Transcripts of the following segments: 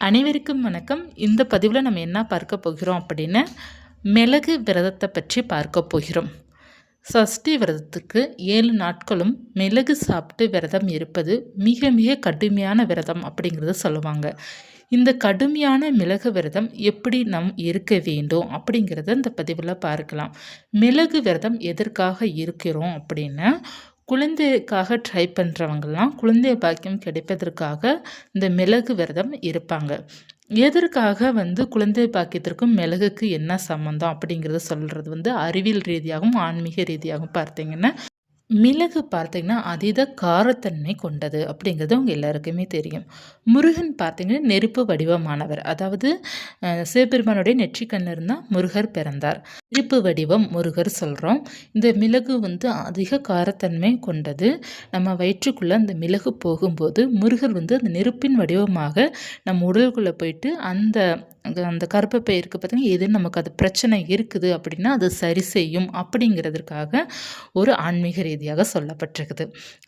அனைவருக்கும் வணக்கம். இந்த பதிவில் நம்ம என்ன பார்க்க போகிறோம் அப்படின்னா, மிளகு விரதத்தை பற்றி பார்க்க போகிறோம். சஷ்டி விரதத்துக்கு 7 நாட்களும் மிளகு சாப்பிட்டு விரதம் இருப்பது மிக மிக கடுமையான விரதம் அப்படிங்கிறத சொல்லுவாங்க. இந்த கடுமையான மிளகு விரதம் எப்படி நம் இருக்க வேண்டும் அப்படிங்கிறத இந்த பதிவில் பார்க்கலாம். மிளகு விரதம் எதற்காக இருக்கிறோம் அப்படின்னா, குழந்தைக்காக ட்ரை பண்ணுறவங்கலாம் குழந்தை பாக்கியம் கிடைப்பதற்காக இந்த மிளகு விரதம் இருப்பாங்க. எதற்காக குழந்தை பாக்கியத்திற்கும் மிளகுக்கு என்ன சம்மந்தம் அப்படிங்கிறத சொல்கிறது அறிவியல் ரீதியாகவும் ஆன்மீக ரீதியாகவும் பார்த்தீங்கன்னா, மிளகு பார்த்தீங்கன்னா அதீத காரத்தன்மை கொண்டது அப்படிங்கிறது அவங்க எல்லாருக்குமே தெரியும். முருகன் பார்த்தீங்கன்னா நெருப்பு வடிவமானவர். அதாவது சிவபெருமானுடைய நெற்றிக்கண்ணில் இருந்தால் முருகர் பிறந்தார். நெருப்பு வடிவம் முருகர் சொல்கிறோம். இந்த மிளகு அதிக காரத்தன்மை கொண்டது. நம்ம வயிற்றுக்குள்ளே அந்த மிளகு போகும்போது முருகர் அந்த நெருப்பின் வடிவமாக நம்ம உடலுக்குள்ளே போயிட்டு அந்த அந்த கர்ப்பப்பை இருக்குது பார்த்தீங்கன்னா, எது நமக்கு அது பிரச்சனை இருக்குது அப்படின்னா அது சரி செய்யும் அப்படிங்கிறதுக்காக ஒரு ஆன்மீக ரீதியாக சொல்லப்பட்டிருக்குது.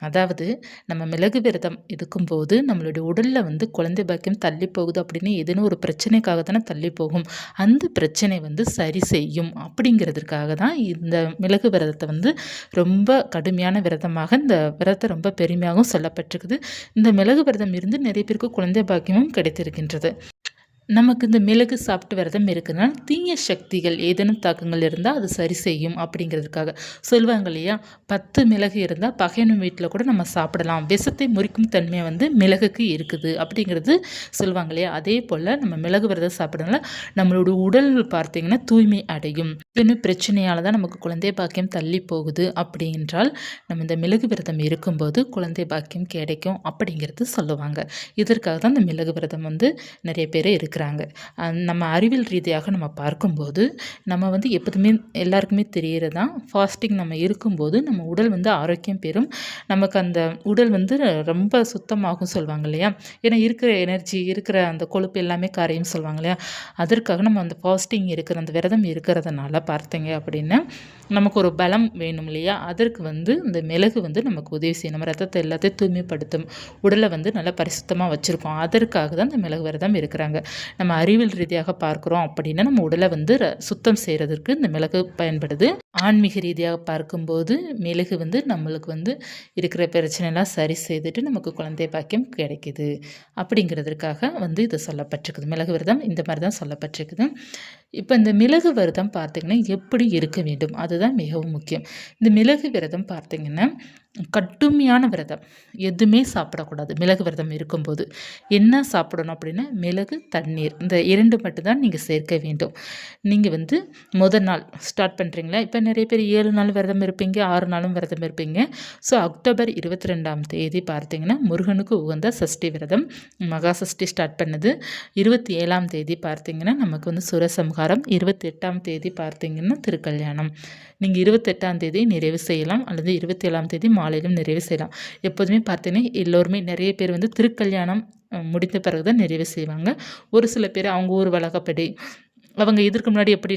அதாவது நம்ம மிளகு விரதம் இருக்கும்போது நம்மளுடைய உடலில் குழந்தை பாக்கியம் தள்ளி போகுது அப்படின்னு எதுன்னு ஒரு பிரச்சனைக்காக தானே தள்ளி போகும். அந்த பிரச்சனை சரி செய்யும் அப்படிங்கிறதுக்காக தான் இந்த மிளகு விரதத்தை ரொம்ப கடுமையான விரதமாக இந்த விரதத்தை ரொம்ப பெருமையாகவும் சொல்லப்பட்டிருக்குது. இந்த மிளகு விரதம் இருந்து நிறைய பேருக்கு குழந்தை பாக்கியமும் கிடைத்திருக்கின்றது. நமக்கு இந்த மிளகு சாப்பிட்டு விரதம் இருக்குன்னா தீய சக்திகள் ஏதேனும் தாக்கங்கள் இருந்தால் அது சரி செய்யும் அப்படிங்கிறதுக்காக சொல்லுவாங்க இல்லையா. 10 மிளகு இருந்தால் பகையனும் வீட்டில் கூட நம்ம சாப்பிடலாம், விஷத்தை முறிக்கும் தன்மை மிளகுக்கு இருக்குது அப்படிங்கிறது சொல்லுவாங்க இல்லையா. அதே போல் நம்ம மிளகு விரதம் சாப்பிடனால நம்மளோட உடல் பார்த்திங்கன்னா தூய்மை அடையும். இன்னும் பிரச்சனையால் தான் நமக்கு குழந்தை பாக்கியம் தள்ளி போகுது அப்படின்றால் நம்ம இந்த மிளகு விரதம் இருக்கும்போது குழந்தை பாக்கியம் கிடைக்கும் அப்படிங்கிறது சொல்லுவாங்க. இதற்காக தான் இந்த மிளகு விரதம் நிறைய பேர் இருக்கிறாங்க. நம்ம அறிவியல் ரீதியாக நம்ம பார்க்கும்போது நம்ம எப்போதுமே எல்லாருக்குமே தெரியறதான் ஃபாஸ்டிங் நம்ம இருக்கும்போது நம்ம உடல் ஆரோக்கியம் பெறும். நமக்கு அந்த உடல் ரொம்ப சுத்தமாகும் சொல்லுவாங்க இல்லையா. ஏன்னா இருக்கிற எனர்ஜி இருக்கிற அந்த கொழுப்பு எல்லாமே கரையும் சொல்லுவாங்க இல்லையா. அதற்காக நம்ம அந்த ஃபாஸ்டிங் இருக்கிற அந்த விரதம் இருக்கிறதுனால பார்த்தீங்க அப்படின்னா நமக்கு ஒரு பலம் வேணும் இல்லையா. அதற்கு இந்த மிளகு நமக்கு உதவி செய்யும். நம்ம ரத்தத்தை எல்லாத்தையும் தூய்மைப்படுத்தும், உடலை நல்லா பரிசுத்தமாக வச்சுருக்கோம். அதற்காக தான் இந்த மிளகு விரதம் இருக்கிறாங்க. நம்ம அறிவியல் ரீதியாக பார்க்குறோம் அப்படின்னா நம்ம உடலை சுத்தம் செய்கிறதுக்கு இந்த மிளகு பயன்படுது. ஆன்மீக ரீதியாக பார்க்கும்போது மிளகு நம்மளுக்கு இருக்கிற பிரச்சனைலாம் சரி செய்துட்டு நமக்கு குழந்தை பாக்கியம் கிடைக்குது அப்படிங்கிறதுக்காக இது சொல்லப்பட்டிருக்குது. மிளகு விரதம் இந்த மாதிரி தான் சொல்லப்பட்டிருக்குது. இப்போ இந்த மிளகு விரதம் பார்த்திங்கன்னா எப்படி இருக்க வேண்டும் அதுதான் மிகவும் முக்கியம். இந்த மிளகு விரதம் பார்த்திங்கன்னா கடுமையான விரதம், எதுவுமே சாப்பிடக்கூடாது. மிளகு விரதம் இருக்கும்போது என்ன சாப்பிடணும் அப்படின்னா மிளகு, தண்ணீர், இந்த 2 மட்டும்தான் நீங்கள் சேர்க்க வேண்டும். நீங்கள் முதல் நாள் ஸ்டார்ட் பண்ணுறீங்களா. இப்போ நிறைய பேர் 7 நாள் விரதம் இருப்பீங்க, 6 நாளும் விரதம் இருப்பீங்க. ஸோ அக்டோபர் 22ஆம் தேதி பார்த்தீங்கன்னா முருகனுக்கு உகந்த சஷ்டி விரதம், மகா சஷ்டி ஸ்டார்ட் பண்ணுது. 27ஆம் தேதி பார்த்தீங்கன்னா நமக்கு சூரசம்ஹாரம், 28ஆம் தேதி பார்த்தீங்கன்னா திருக்கல்யாணம். நீங்கள் 28ஆம் தேதி நிறைவு செய்யலாம் அல்லது 27ஆம் தேதி மாலையிலும் நிறைவு செய்யலாம். எப்போதுமே பார்த்தீங்கன்னா எல்லோருமே நிறைய பேர் திருக்கல்யாணம் முடித்த பிறகு தான் நிறைவு செய்வாங்க. ஒரு சில பேர் அவங்க ஊர் வழக்கப்படி அவங்க இதற்கு முன்னாடி எப்படி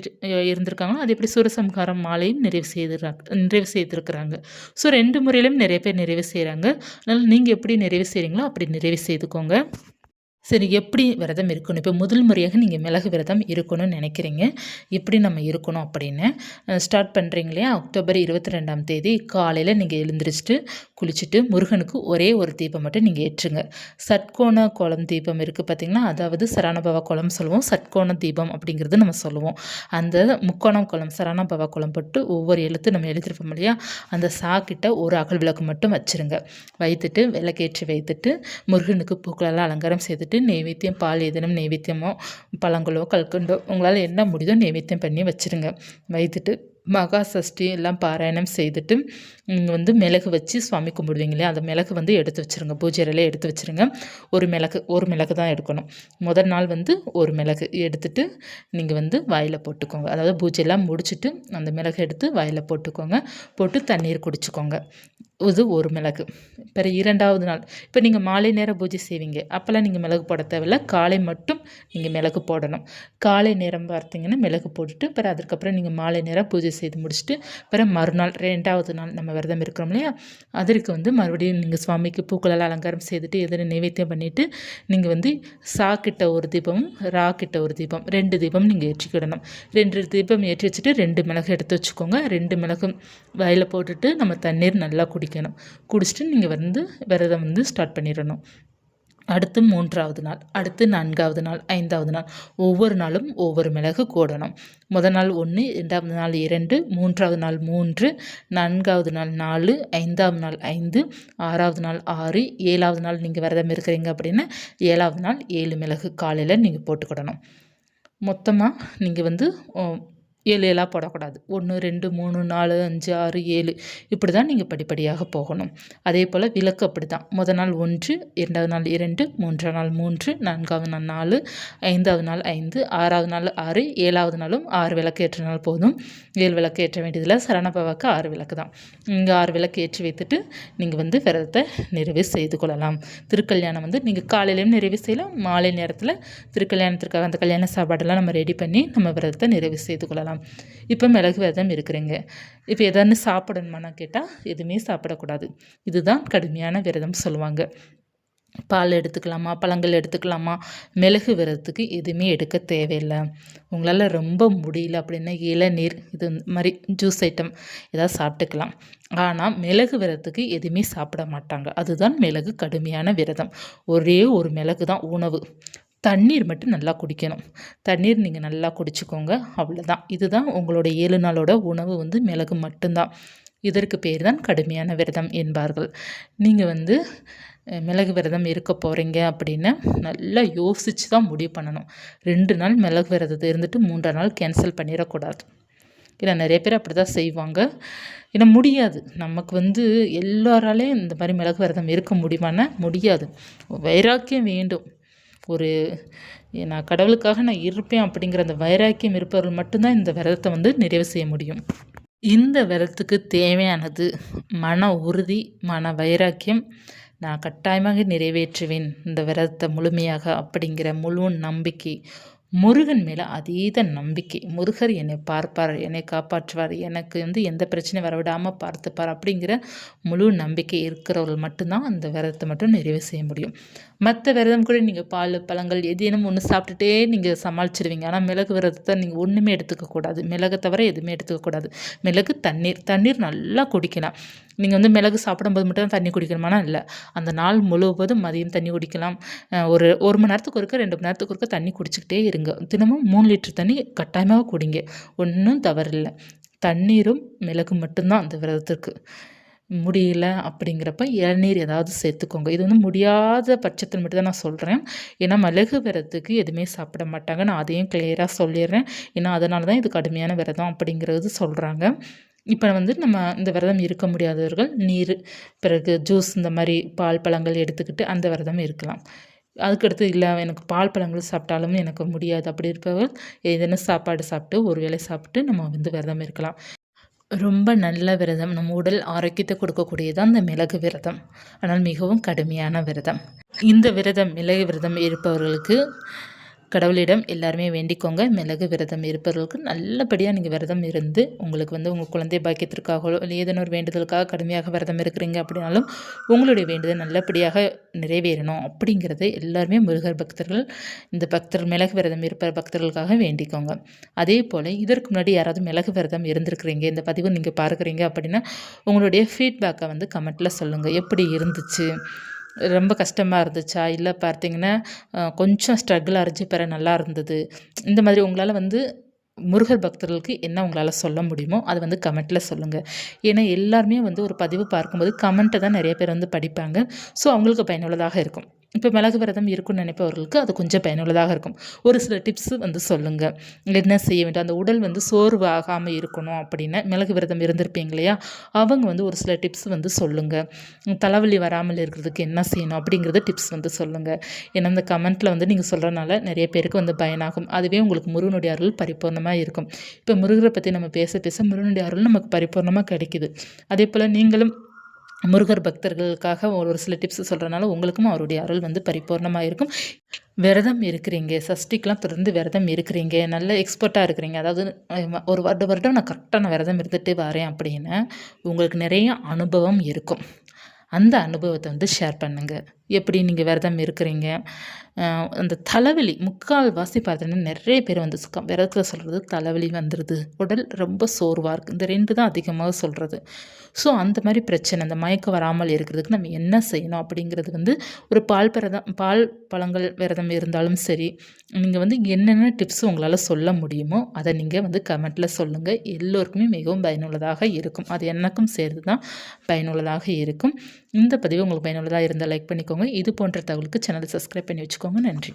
இருந்திருக்காங்களோ அது எப்படி சூரசம்ஹாரம் மாலையும் நிறைவு செய்திருக்கிறாங்க. ஸோ 2 முறையிலும் நிறைய பேர் நிறைவு செய்கிறாங்க. அதனால் நீங்கள் எப்படி நிறைவு செய்கிறீங்களோ அப்படி நிறைவு செய்துக்கோங்க. சரி, எப்படி விரதம் இருக்கணும். இப்போ முதல் முறையாக நீங்கள் மிளகு விரதம் இருக்கணும்னு நினைக்கிறீங்க. எப்படி நம்ம இருக்கணும் அப்படின்னு ஸ்டார்ட் பண்ணுறீங்க இல்லையா. அக்டோபர் 22ஆம் தேதி காலையில் நீங்கள் எழுந்திரிச்சிட்டு குளிச்சுட்டு முருகனுக்கு ஒரே ஒரு தீபம் மட்டும் நீங்கள் ஏற்றுங்க. சட்கோண கோலம் தீபம் இருக்குது பார்த்திங்கன்னா, அதாவது சரவணபவ கோலம் சொல்லுவோம், சட்கோண தீபம் அப்படிங்கிறது நம்ம சொல்லுவோம். அந்த முக்கோணம் கோலம் சரவணபவ கோலம் போட்டு ஒவ்வொரு எழுத்து நம்ம எழுதிருப்போம் இல்லையா, அந்த சாக்கிட்ட ஒரு அகல் விளக்கு மட்டும் வச்சுருங்க. வைத்துட்டு விளக்கேற்றி வைத்துட்டு முருகனுக்கு பூக்களெல்லாம் அலங்காரம் செய்துட்டு நெய்வேத்தியம், பால் ஏதேனும் நெய்வேத்தியமோ பழங்களோ கல்கண்டோ உங்களால் என்ன முடியுதோ நெய்வேத்தியம் பண்ணி வச்சுருங்க. வைத்துட்டு மகா சஷ்டி எல்லாம் பாராயணம் செய்துட்டு மிளகு வச்சு சுவாமி கும்பிடுவீங்க இல்லையா, அந்த மிளகு எடுத்து வச்சுருங்க. பூஜை அறையில் எடுத்து வச்சுருங்க. ஒரு மிளகு தான் எடுக்கணும். முதல் நாள் ஒரு மிளகு எடுத்துட்டு நீங்கள் வாயில் போட்டுக்கோங்க. அதாவது பூஜையெல்லாம் முடிச்சுட்டு அந்த மிளகு எடுத்து வாயில் போட்டுக்கோங்க. போட்டு தண்ணீர் குடிச்சுக்கோங்க. இது ஒரு மிளகு. பிறகு 2வது நாள் இப்போ நீங்கள் மாலை நேரம் பூஜை செய்வீங்க, அப்போல்லாம் நீங்கள் மிளகு போட தேவையில்ல. காலை மட்டும் நீங்கள் மிளகு போடணும். காலை நேரம் பார்த்தீங்கன்னா மிளகு போட்டுட்டு பிறகு அதுக்கப்புறம் நீங்கள் மாலை நேரம் பூஜை செய்து முடிச்சுட்டு பிறகு மறுநாள் 2வது நாள் நம்ம விரதம் இருக்கிறோம் இல்லையா, அதற்கு வந்து மறுபடியும் நீங்கள் சுவாமிக்கு பூக்களெல்லாம் அலங்காரம் செய்துட்டு எதிர நைவேத்தியம் பண்ணிவிட்டு நீங்கள் வந்து கிட்ட ஒரு தீபமும் கிட்ட ஒரு தீபம் 2 தீபம் நீங்கள் ஏற்றிக்கிடணும். 2 தீபம் ஏற்றி வச்சுட்டு 2 மிளகு எடுத்து வச்சுக்கோங்க. 2 மிளகும் வாயில் போட்டுட்டு நம்ம தண்ணீர் நல்லா குடிக்கணும். குடிச்சிட்டு நீங்கள் வந்து விரதம் வந்து ஸ்டார்ட் பண்ணிடணும். அடுத்து 3வது நாள், அடுத்து 4வது நாள், 5வது நாள், ஒவ்வொரு நாளும் ஒவ்வொரு மிளகு போடணும். முதல் நாள் 1, 2வது நாள் 2, 3வது நாள் 3, 4வது நாள் 4, 5வது நாள் 5, 6வது நாள் 6, 7வது நாள் நீங்கள் விரதம் இருக்கிறீங்க அப்படின்னா 7வது நாள் 7 மிளகு காலையில் நீங்கள் போட்டுக்கிடணும். மொத்தமாக நீங்கள் வந்து 7 போடக்கூடாது. 1, 2, 3, 4, 5, 6, 7 இப்படி தான் நீங்கள் படிப்படியாக போகணும். அதே போல் விளக்கு அப்படி தான். முதல் நாள் 1, 2வது நாள் 2, 3வது நாள் 3, 4வது நாள் 4, 5வது நாள் 5, 6வது நாள் 6, 7வது நாளும் 6 விளக்கு ஏற்றினால் போதும். 7 விளக்கு ஏற்ற வேண்டியதில்லை. சரணபவாக்கு 6 விளக்கு தான். இங்கே 6 விளக்கு ஏற்றி வைத்துட்டு நீங்கள் வந்து விரதத்தை நிறைவு செய்து கொள்ளலாம். திருக்கல்யாணம் வந்து நீங்கள் காலையிலையும் நிறைவு செய்யலாம், மாலை நேரத்தில் திருக்கல்யாணத்திற்காக அந்த கல்யாண சாப்பாடெல்லாம் நம்ம ரெடி பண்ணி நம்ம விரதத்தை நிறைவு செய்து கொள்ளலாம். இப்போ மிளகு விரதம் இருக்கிறீங்க, இப்போ எதான்னு சாப்பிடணுமான்னு கேட்டால் எதுவுமே சாப்பிடக்கூடாது. இதுதான் கடுமையான விரதம் சொல்லுவாங்க. பால் எடுத்துக்கலாமா, பழங்கள் எடுத்துக்கலாமா, மிளகு விரதத்துக்கு எதுவுமே எடுக்க தேவையில்லை. உங்களால் ரொம்ப முடியல அப்படின்னா இளநீர் இது மாதிரி ஜூஸ் ஐட்டம் ஏதாவது சாப்பிட்டுக்கலாம். ஆனால் மிளகு விரதத்துக்கு எதுவுமே சாப்பிட மாட்டாங்க. அதுதான் மிளகு கடுமையான விரதம். ஒரே ஒரு மிளகு தான் உணவு. தண்ணீர் மட்டும் நல்லா குடிக்கணும். தண்ணீர் நீங்கள் நல்லா குடிச்சிக்கோங்க, அவ்வளோதான். இதுதான் உங்களோட 7 நாளோட உணவு வந்து மிளகு மட்டும்தான். இதற்கு பேர் தான் கடுமையான விரதம் என்பார்கள். நீங்கள் வந்து மிளகு விரதம் இருக்க போகிறீங்க அப்படின்னா நல்லா யோசித்து தான் முடிவு பண்ணணும். 2 நாள் மிளகு விரதத்தை இருந்துட்டு 3ஆம் நாள் கேன்சல் பண்ணிடக்கூடாது. ஏன்னா நிறைய பேர் அப்படி தான் செய்வாங்க. ஏன்னா முடியாது, நமக்கு வந்து எல்லாராலையும் இந்த மாதிரி மிளகு விரதம் இருக்க முடியுமான்னா முடியாது. வைராக்கியம் வேண்டும். ஒரு நான் கடவுளுக்காக நான் இருப்பேன் அப்படிங்கிற அந்த வைராக்கியம் இருப்பவர்கள் மட்டும்தான் இந்த விரதத்தை வந்து நிறைவு செய்ய முடியும். இந்த விரதத்துக்கு தேவையானது மன உறுதி, மன வைராக்கியம். நான் கட்டாயமாக நிறைவேற்றுவேன் இந்த விரதத்தை முழுமையாக அப்படிங்கிற முழு நம்பிக்கை, முருகன் மேலே அதீத நம்பிக்கை. முருகர் என்னை பார்ப்பார், என்னை காப்பாற்றுவார், எனக்கு வந்து எந்த பிரச்சனையும் வரவிடாமல் பார்த்துப்பார் அப்படிங்கிற முழு நம்பிக்கை இருக்கிறவர்கள் மட்டும்தான் அந்த விரதத்தை மட்டும் நிறைவு செய்ய முடியும். மற்ற விரதம் கூட நீங்கள் பால் பழங்கள் ஏதேனும் ஒன்று சாப்பிட்டுட்டே நீங்கள் சமாளிச்சிடுவீங்க. ஆனால் மிளகு விரதத்தை நீங்கள் ஒன்றுமே எடுத்துக்கக்கூடாது. மிளகை தவிர எதுவுமே எடுத்துக்கக்கூடாது. மிளகு தண்ணீர் நல்லா குடிக்கலாம். நீங்கள் வந்து மிளகு சாப்பிடும்போது மட்டும் தான் தண்ணி குடிக்கணுமானா இல்லை, அந்த நாள் முழுவதும் மதியம் தண்ணி குடிக்கலாம். ஒரு மணி நேரத்துக்கு ஒருக்க 2 மணி நேரத்துக்கு ஒருக்க தண்ணி குடிச்சிக்கிட்டே இருங்க. தினமும் 3 லிட்டர் தண்ணி கட்டாயமாக குடிங்க, ஒன்றும் தவறில்லை. தண்ணீரும் மிளகு மட்டும்தான் அந்த விரதத்திற்கு. முடியல அப்படிங்கிறப்ப இளநீர் ஏதாவது சேர்த்துக்கோங்க. இது வந்து முடியாத பட்சத்தில் மட்டும் தான் நான் சொல்கிறேன். ஏன்னா மிளகு விரதத்துக்கு எதுவுமே சாப்பிட மாட்டாங்க. நான் அதையும் கிளியராக சொல்லிடுறேன். ஏன்னா அதனால தான் இது கடுமையான விரதம் அப்படிங்கிறது சொல்கிறாங்க. இப்போ வந்து நம்ம இந்த விரதம் இருக்க முடியாதவர்கள் நீர், பிறகு ஜூஸ், இந்த மாதிரி பால் பழங்கள் எடுத்துக்கிட்டு அந்த விரதம் இருக்கலாம். அதுக்கடுத்து இல்லை எனக்கு பால் பழங்கள் சாப்பிட்டாலும் எனக்கு முடியாது அப்படி இருப்பவர்கள் ஏதேனும் சாப்பாடு சாப்பிட்டு ஒரு வேளை சாப்பிட்டு நம்ம வந்து விரதம் இருக்கலாம். ரொம்ப நல்ல விரதம், நம்ம உடல் ஆரோக்கியத்தை கொடுக்கக்கூடியதான் இந்த மிளகு விரதம். ஆனால் மிகவும் கடுமையான விரதம். இந்த விரதம் மிளகு விரதம் இருப்பவர்களுக்கு கடவுளிடம் எல்லாருமே வேண்டிக்கோங்க. மிளகு விரதம் இருப்பவர்களுக்கு நல்லபடியாக நீங்கள் விரதம் இருந்து உங்களுக்கு வந்து உங்கள் குழந்தை பாக்கியத்திற்காகவோ இல்லை ஏதேனும் ஒரு வேண்டுதலுக்காக கடுமையாக விரதம் இருக்கிறீங்க அப்படின்னாலும் உங்களுடைய வேண்டுதல் நல்லபடியாக நிறைவேறணும் அப்படிங்கிறத எல்லாருமே முருகர் பக்தர்கள், இந்த மிளகு விரதம் இருப்ப பக்தர்களுக்காக வேண்டிக்கோங்க. அதே போல் இதற்கு முன்னாடி யாராவது மிளகு விரதம் இருந்திருக்கிறீங்க, இந்த பதிவு நீங்கள் பார்க்குறீங்க அப்படின்னா உங்களுடைய ஃபீட்பேக்கை வந்து கமெண்ட்டில் சொல்லுங்கள். எப்படி இருந்துச்சு, ரொம்ப கஷ்டமாக இருந்துச்சா, இல்லை பார்த்தீங்கன்னா கொஞ்சம் ஸ்ட்ரகிள் அரைஞ்சி பெற நல்லா இருந்தது, இந்த மாதிரி உங்களால் வந்து முருகர் பக்தர்களுக்கு என்ன உங்களால் சொல்ல முடியுமோ அதை வந்து கமெண்ட்டில் சொல்லுங்கள். ஏன்னா எல்லாருமே வந்து ஒரு பதிவு பார்க்கும்போது கமெண்ட்டை தான் நிறைய பேர் வந்து படிப்பாங்க. ஸோ அவங்களுக்கு பயனுள்ளதாக இருக்கும். இப்போ மிளகு விரதம் இருக்குன்னு நினைப்பவர்களுக்கு அது கொஞ்சம் பயனுள்ளதாக இருக்கும். ஒரு சில டிப்ஸு வந்து சொல்லுங்கள், என்ன செய்ய வேண்டும், அந்த உடல் வந்து சோர்வு ஆகாமல் இருக்கணும் அப்படின்னு மிளகு விரதம் இருந்திருப்பீங்க இல்லையா, அவங்க வந்து ஒரு சில டிப்ஸ் வந்து சொல்லுங்கள். தலைவலி வராமல் இருக்கிறதுக்கு என்ன செய்யணும் அப்படிங்கிறத டிப்ஸ் வந்து சொல்லுங்கள். ஏன்னா இந்த கமெண்ட்டில் வந்து நீங்கள் சொல்கிறனால நிறைய பேருக்கு வந்து பயனாகும். அதுவே உங்களுக்கு முருகனுடைய அருள் பரிபூர்ணமாக இருக்கும். இப்போ முருகரை பற்றி நம்ம பேச பேச முருகனுடைய அருள் நமக்கு பரிபூர்ணமாக கிடைக்குது. அதே போல் நீங்களும் முருகர் பக்தர்களுக்காக ஒரு சில டிப்ஸ் சொல்கிறனால உங்களுக்கும் அவருடைய அருள் வந்து பரிபூர்ணமாக இருக்கும். விரதம் இருக்கிறீங்க, சஷ்டிக்கெலாம் தொடர்ந்து விரதம் இருக்கிறீங்க, நல்ல எக்ஸ்பர்ட்டாக இருக்கிறீங்க, அதாவது ஒரு வருடம் நான் கரெக்டாக நான் விரதம் இருந்துட்டு வரேன் அப்படின்னு உங்களுக்கு நிறைய அனுபவம் இருக்கும். அந்த அனுபவத்தை வந்து ஷேர் பண்ணுங்கள். எப்படி நீங்கள் விரதம் இருக்கிறீங்க, அந்த தலைவலி முக்கால்வாசி பார்த்தீங்கன்னா நிறைய பேர் வந்து விரதத்தில் சொல்கிறது தலைவலி வந்துடுது, உடல் ரொம்ப சோர்வாக இருக்குது, இந்த 2 தான் அதிகமாக சொல்கிறது. ஸோ அந்த மாதிரி பிரச்சனை, அந்த மயக்கம் வராமல் இருக்கிறதுக்கு நம்ம என்ன செய்யணும் அப்படிங்கிறது வந்து ஒரு பால் பழங்கள் விரதம் இருந்தாலும் சரி, நீங்கள் வந்து என்னென்ன டிப்ஸ் உங்களால் சொல்ல முடியுமோ அதை நீங்கள் வந்து கமெண்ட்டில் சொல்லுங்கள். எல்லோருக்குமே மிகவும் பயனுள்ளதாக இருக்கும். அது எனக்கும் சேர்த்து தான் பயனுள்ளதாக இருக்கும். இந்த பதிவு உங்களுக்கு பயனுள்ளதாக இருந்தால் லைக் பண்ணிக்கோங்க. இது போன்ற தகவலுக்கு சேனலை சப்ஸ்கிரைப் பண்ணி வச்சுக்கோங்க. நன்றி.